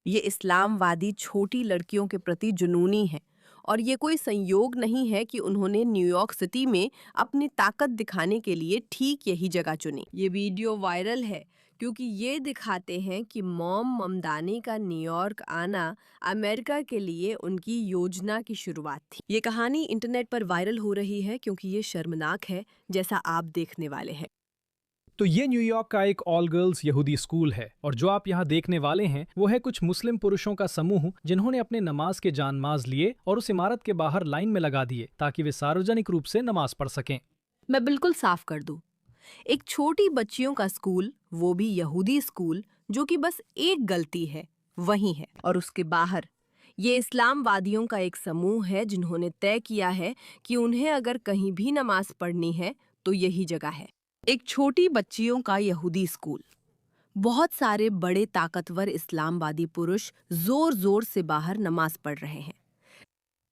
ये इस्लामवादी छोटी लड़कियों के प्रति जुनूनी है और ये कोई संयोग नहीं है कि उन्होंने न्यूयॉर्क सिटी में अपनी ताकत दिखाने के लिए ठीक यही जगह चुनी। ये वीडियो वायरल है क्योंकि ये दिखाते हैं कि मॉम ममदानी का न्यूयॉर्क आना अमेरिका के लिए उनकी योजना की शुरुआत थी। ये कहानी इंटरनेट पर वायरल हो रही है क्योंकि ये शर्मनाक है, जैसा आप देखने वाले हैं। तो ये न्यूयॉर्क का एक ऑल गर्ल्स यहूदी स्कूल है और जो आप यहाँ देखने वाले हैं वो है कुछ मुस्लिम पुरुषों का समूह जिन्होंने अपने नमाज के जानमाज लिए और उस इमारत के बाहर लाइन में लगा दिए ताकि वे सार्वजनिक रूप से नमाज पढ़ सकें। मैं बिल्कुल साफ कर दूं, एक छोटी बच्चियों का स्कूल, वो भी यहूदी स्कूल, जो कि बस एक गलती है वही है, और उसके बाहर ये इस्लामवादियों का एक समूह है जिन्होंने तय किया है कि उन्हें अगर कहीं भी नमाज पढ़नी है तो यही जगह है। एक छोटी बच्चियों का यहूदी स्कूल, बहुत सारे बड़े ताकतवर इस्लामवादी पुरुष जोर जोर से बाहर नमाज पढ़ रहे हैं।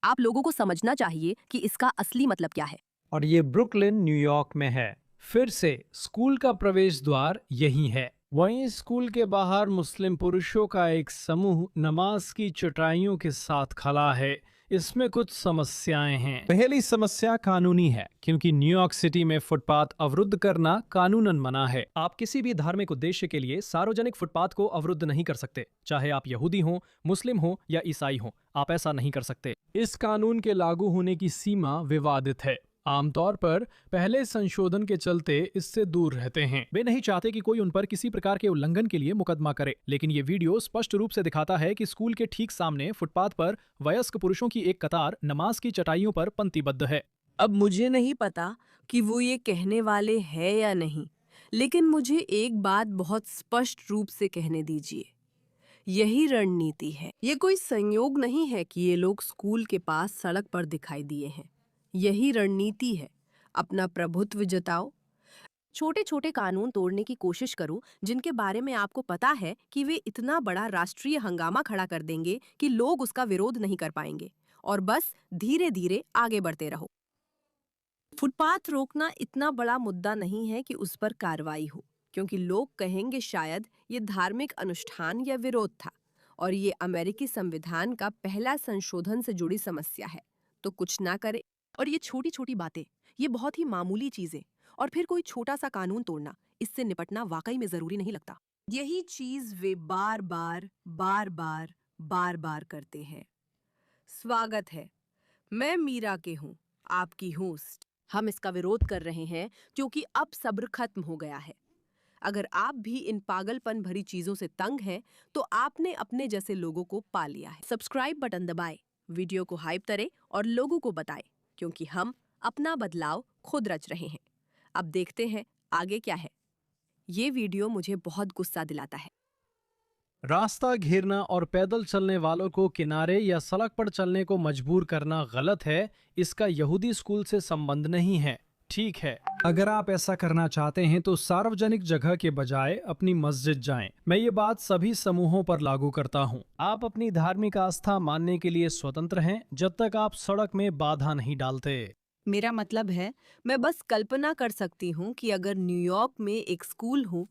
आप लोगों को समझना चाहिए कि इसका असली मतलब क्या है। और ये ब्रुकलिन न्यूयॉर्क में है। फिर से स्कूल का प्रवेश द्वार यही है। वहीं स्कूल के बाहर मुस्लिम पुरुषों का एक समूह नमाज की चटाइयों के साथ खड़ा है। इसमें कुछ समस्याएं हैं। पहली समस्या कानूनी है क्योंकि न्यूयॉर्क सिटी में फुटपाथ अवरुद्ध करना कानूनन मना है। आप किसी भी धार्मिक उद्देश्य के लिए सार्वजनिक फुटपाथ को अवरुद्ध नहीं कर सकते, चाहे आप यहूदी हो, मुस्लिम हो या ईसाई हो। आप ऐसा नहीं कर सकते। इस कानून के लागू होने की सीमा विवादित है। आमतौर पर पहले संशोधन के चलते इससे दूर रहते हैं। वे नहीं चाहते कि कोई उन पर किसी प्रकार के उल्लंघन के लिए मुकदमा करे। लेकिन ये वीडियो स्पष्ट रूप से दिखाता है कि स्कूल के ठीक सामने फुटपाथ पर वयस्क पुरुषों की एक कतार नमाज की चटाइयों पर पंक्तिबद्ध है। अब मुझे नहीं पता कि वो ये कहने वाले हैं या नहीं, लेकिन मुझे एक बात बहुत स्पष्ट रूप से कहने दीजिए, यही रणनीति है। ये कोई संयोग नहीं है कि ये लोग स्कूल के पास सड़क पर दिखाई दिए हैं। यही रणनीति है। अपना प्रभुत्व जताओ, छोटे छोटे कानून तोड़ने की कोशिश करो जिनके बारे में आपको पता है कि वे इतना बड़ा राष्ट्रीय हंगामा खड़ा कर देंगे कि लोग उसका विरोध नहीं कर पाएंगे, और बस धीरे धीरे आगे बढ़ते रहो। फुटपाथ रोकना इतना बड़ा मुद्दा नहीं है कि उस पर कार्रवाई हो, क्योंकि लोग कहेंगे शायद ये धार्मिक अनुष्ठान या विरोध था, और ये अमेरिकी संविधान का पहला संशोधन से जुड़ी समस्या है, तो कुछ ना करे। और ये छोटी छोटी बातें, ये बहुत ही मामूली चीजें, और फिर कोई छोटा सा कानून तोड़ना, इससे निपटना वाकई में जरूरी नहीं लगता। यही चीज वे बार बार बार बार बार बार करते हैं। स्वागत है, मैं मीरा के हूँ, आपकी होस्ट। हम इसका विरोध कर रहे हैं क्योंकि अब सब्र खत्म हो गया है। अगर आप भी इन पागलपन भरी चीजों से तंग हैं, तो आपने अपने जैसे लोगों को पा लिया है। सब्सक्राइब बटन दबाएं, वीडियो को हाइप करें और लोगों को बताएं, क्योंकि हम अपना बदलाव खुद रच रहे हैं। अब देखते हैं आगे क्या है। ये वीडियो मुझे बहुत गुस्सा दिलाता है। रास्ता घेरना और पैदल चलने वालों को किनारे या सड़क पर चलने को मजबूर करना गलत है। इसका यहूदी स्कूल से संबंध नहीं है। ठीक है, अगर आप ऐसा करना चाहते हैं तो सार्वजनिक जगह के बजाय अपनी मस्जिद जाएं। मैं ये बात सभी समूहों पर लागू करता हूं। आप अपनी धार्मिक आस्था मानने के लिए स्वतंत्र हैं जब तक आप सड़क में बाधा नहीं डालते। मेरा मतलब है, मैं बस कल्पना कर सकती हूँ कि अगर न्यूयॉर्क में एक स्कूल हो,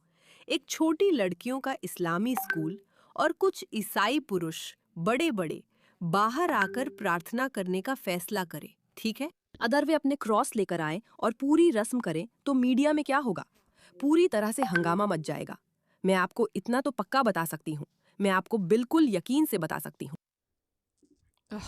एक छोटी लड़कियों का इस्लामी स्कूल, और कुछ ईसाई पुरुष बड़े बड़े बाहर आकर प्रार्थना करने का फैसला करें, ठीक है? अगर वे अपने क्रॉस लेकर आए और पूरी रस्म करें, तो मीडिया में क्या होगा? पूरी तरह से हंगामा मच जाएगा। मैं आपको इतना तो पक्का बता सकती हूँ, मैं आपको बिल्कुल यकीन से बता सकती हूँ।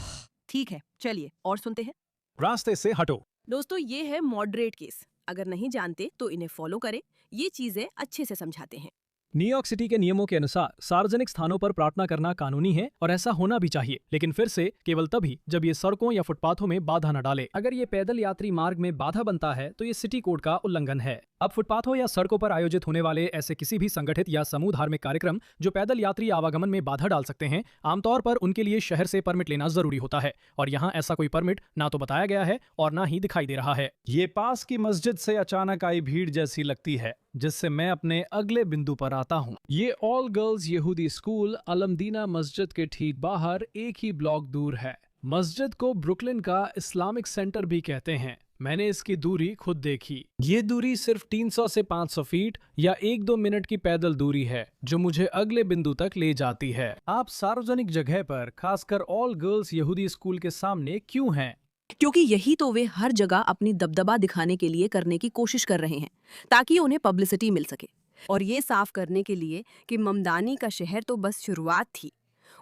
ठीक है, चलिए और सुनते हैं। रास्ते से हटो। दोस्तों, ये है मॉडरेट केस। अगर नहीं जानते तो इन्हें फॉलो करें, ये चीजें अच्छे से समझाते हैं। न्यूयॉर्क सिटी के नियमों के अनुसार सार्वजनिक स्थानों पर प्रार्थना करना कानूनी है और ऐसा होना भी चाहिए, लेकिन फिर से केवल तभी जब ये सड़कों या फुटपाथों में बाधा न डाले। अगर ये पैदल यात्री मार्ग में बाधा बनता है तो ये सिटी कोड का उल्लंघन है। अब फुटपाथों या सड़कों पर आयोजित होने वाले ऐसे किसी भी संगठित या समूह धार्मिक कार्यक्रम जो पैदल यात्री आवागमन में बाधा डाल सकते हैं, आमतौर पर उनके लिए शहर से परमिट लेना जरूरी होता है, और यहाँ ऐसा कोई परमिट ना तो बताया गया है और ना ही दिखाई दे रहा है। ये पास की मस्जिद से अचानक आई भीड़ जैसी लगती है, जिससे मैं अपने अगले बिंदु पर आता हूँ। ये ऑल गर्ल्स यहूदी स्कूल अलमदीना मस्जिद के ठीक बाहर एक ही ब्लॉक दूर है। मस्जिद को ब्रुकलिन का इस्लामिक सेंटर भी कहते हैं। मैंने इसकी दूरी खुद देखी। ये दूरी सिर्फ 300 से 500 फीट या 1-2 मिनट की पैदल दूरी है जो मुझे अगले बिंदु तक ले जाती है। आप सार्वजनिक जगह पर, खासकर ऑल गर्ल्स यहूदी स्कूल के सामने क्यों हैं? क्योंकि यही तो वे हर जगह अपनी दबदबा दिखाने के लिए करने की कोशिश कर रहे हैं, ताकि उन्हें पब्लिसिटी मिल सके। और ये साफ करने के लिए कि ममदानी का शहर तो बस शुरुआत थी,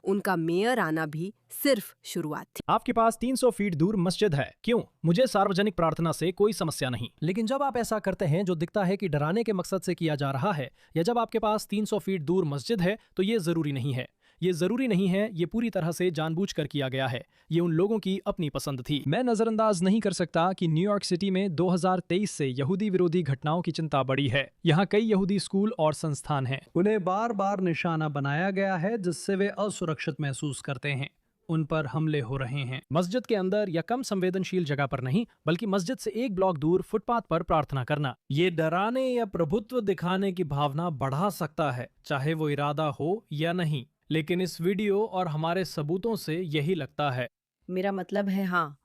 उनका मेयर आना भी सिर्फ शुरुआत थी। आपके पास 300 फीट दूर मस्जिद है। क्यों? मुझे सार्वजनिक प्रार्थना से कोई समस्या नहीं। लेकिन जब आप ऐसा करते हैं जो दिखता है कि डराने के मकसद से किया जा रहा है, या जब आपके पास 300 फीट दूर मस्जिद है, तो ये जरूरी नहीं है। ये जरूरी नहीं है, ये पूरी तरह से जानबूझकर किया गया है। ये उन लोगों की अपनी पसंद थी। मैं नजरअंदाज नहीं कर सकता कि न्यूयॉर्क सिटी में 2023 से यहूदी विरोधी घटनाओं की चिंता बढ़ी है। यहाँ कई यहूदी स्कूल और संस्थान हैं। उन्हें बार बार निशाना बनाया गया है, जिससे वे असुरक्षित महसूस करते हैं। उन पर हमले हो रहे हैं। मस्जिद के अंदर या कम संवेदनशील जगह पर नहीं, बल्कि मस्जिद से 1 ब्लॉक दूर फुटपाथ पर प्रार्थना करना। ये डराने या प्रभुत्व दिखाने की भावना बढ़ा सकता है, चाहे वो इरादा हो या नहीं। लेकिन इस वीडियो और हमारे सबूतों से यही लगता है। मेरा मतलब है, हाँ,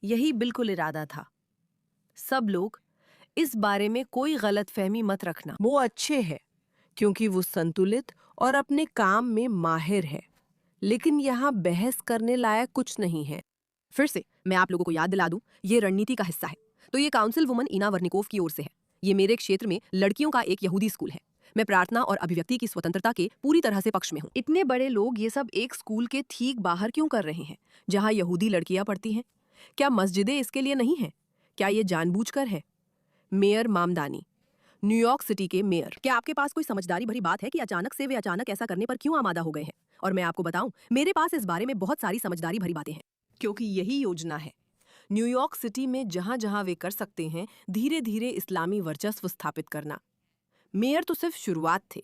यही बिल्कुल इरादा था। सब लोग इस बारे में कोई गलतफहमी मत रखना। वो अच्छे हैं क्योंकि वो संतुलित और अपने काम में माहिर है, लेकिन यहाँ बहस करने लायक कुछ नहीं है। फिर से मैं आप लोगों को याद दिला दूं, ये रणनीति का हिस्सा है। तो ये काउंसिल वुमन इना वर्निकोव की ओर से है। ये मेरे क्षेत्र में लड़कियों का एक यहूदी स्कूल है। मैं प्रार्थना और अभिव्यक्ति की स्वतंत्रता के पूरी तरह से पक्ष में हूँ। इतने बड़े लोग ये सब एक स्कूल के ठीक बाहर क्यों कर रहे हैं, जहाँ यहूदी लड़कियां पढ़ती हैं? क्या मस्जिदें इसके लिए नहीं हैं? क्या ये जानबूझकर है? मेयर मामदानी, न्यूयॉर्क सिटी के मेयर, क्या आपके पास कोई समझदारी भरी बात है कि अचानक से वे अचानक ऐसा करने पर क्यों आमादा हो गए हैं? और मैं आपको बताऊं, मेरे पास इस बारे में बहुत सारी समझदारी भरी बातें हैं, क्योंकि यही योजना है। न्यूयॉर्क सिटी में जहां जहां वे कर सकते हैं, धीरे धीरे इस्लामी वर्चस्व स्थापित करना। मेयर तो सिर्फ शुरुआत थे।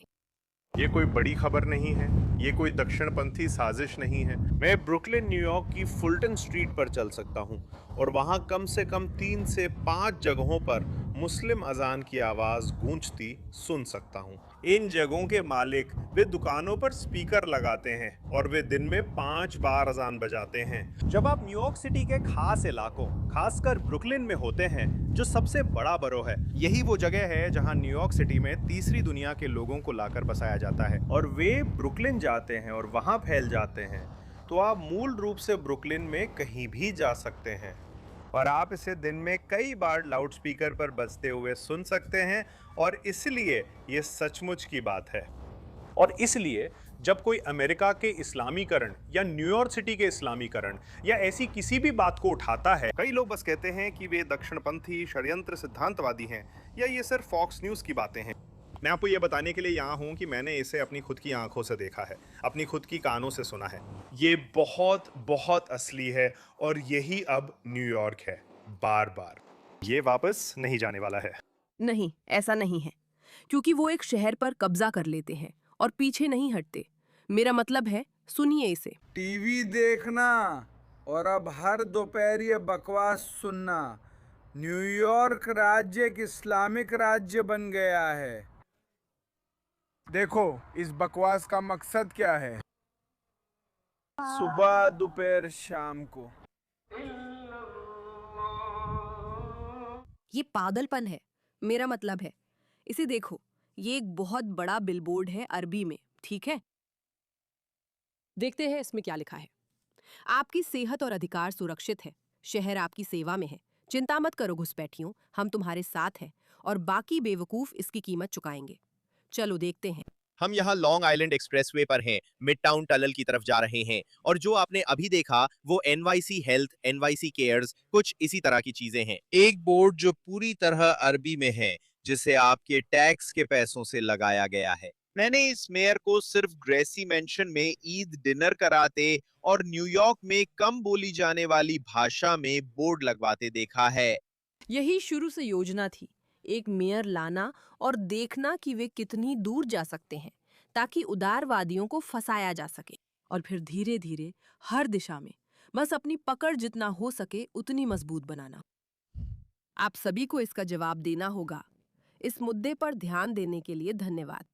ये कोई बड़ी खबर नहीं है, ये कोई दक्षिणपंथी साजिश नहीं है। मैं ब्रुकलिन न्यूयॉर्क की फुलटन स्ट्रीट पर चल सकता हूँ और वहाँ कम से कम 3 से 5 जगहों पर मुस्लिम अजान की आवाज़ गूंजती सुन सकता हूँ। इन जगहों के मालिक वे दुकानों पर स्पीकर लगाते हैं और वे दिन में 5 बार अजान बजाते हैं। जब आप न्यूयॉर्क सिटी के खास इलाकों, खासकर ब्रुकलिन में होते हैं, जो सबसे बड़ा बरो है, यही वो जगह है जहाँ न्यूयॉर्क सिटी में तीसरी दुनिया के लोगों को लाकर बसाया जाता है और वे ब्रुकलिन जाते हैं और वहाँ फैल जाते हैं। तो आप मूल रूप से ब्रुकलिन में कहीं भी जा सकते हैं और आप इसे दिन में कई बार लाउडस्पीकर पर बजते हुए सुन सकते हैं। और इसलिए ये सचमुच की बात है। और इसलिए जब कोई अमेरिका के इस्लामीकरण या न्यूयॉर्क सिटी के इस्लामीकरण या ऐसी किसी भी बात को उठाता है, कई लोग बस कहते हैं कि वे दक्षिणपंथी षड्यंत्र सिद्धांतवादी हैं या ये सिर्फ फॉक्स न्यूज़ की बातें हैं। मैं आपको ये बताने के लिए यहाँ हूँ कि मैंने इसे अपनी खुद की आंखों से देखा है, अपनी खुद की कानों से सुना है। ये बहुत बहुत असली है और यही अब न्यूयॉर्क है। बार बार ये वापस नहीं जाने वाला है। नहीं, ऐसा नहीं है, क्योंकि वो एक शहर पर कब्जा कर लेते हैं और पीछे नहीं हटते। मेरा मतलब है, सुनिए इसे। टीवी देखना और अब हर दोपहर ये बकवास सुनना। न्यूयॉर्क राज्य एक इस्लामिक राज्य बन गया है। देखो इस बकवास का मकसद क्या है। सुबह दोपहर शाम को ये पागलपन है। मेरा मतलब है, इसे देखो, ये एक बहुत बड़ा बिलबोर्ड है अरबी में, ठीक है? देखते हैं इसमें क्या लिखा है। आपकी सेहत और अधिकार सुरक्षित है, शहर आपकी सेवा में है, चिंता मत करो घुसपैठियों, हम तुम्हारे साथ हैं और बाकी बेवकूफ इसकी कीमत चुकाएंगे। चलो देखते हैं। हम यहाँ लॉन्ग आइलैंड एक्सप्रेसवे पर हैं, मिडटाउन टनल की तरफ जा रहे हैं और जो आपने अभी देखा वो NYC हेल्थ, NYC केयर्स, कुछ इसी तरह की चीजें हैं। एक बोर्ड जो पूरी तरह अरबी में है, जिसे आपके टैक्स के पैसों से लगाया गया है। मैंने इस मेयर को सिर्फ ग्रेसी मेंशन में ईद डिनर कराते और न्यूयॉर्क में कम बोली जाने वाली भाषा में बोर्ड लगवाते देखा है। यही शुरू से योजना थी, एक मेयर लाना और देखना कि वे कितनी दूर जा सकते हैं, ताकि उदारवादियों को फंसाया जा सके, और फिर धीरे धीरे हर दिशा में बस अपनी पकड़ जितना हो सके उतनी मजबूत बनाना। आप सभी को इसका जवाब देना होगा। इस मुद्दे पर ध्यान देने के लिए धन्यवाद।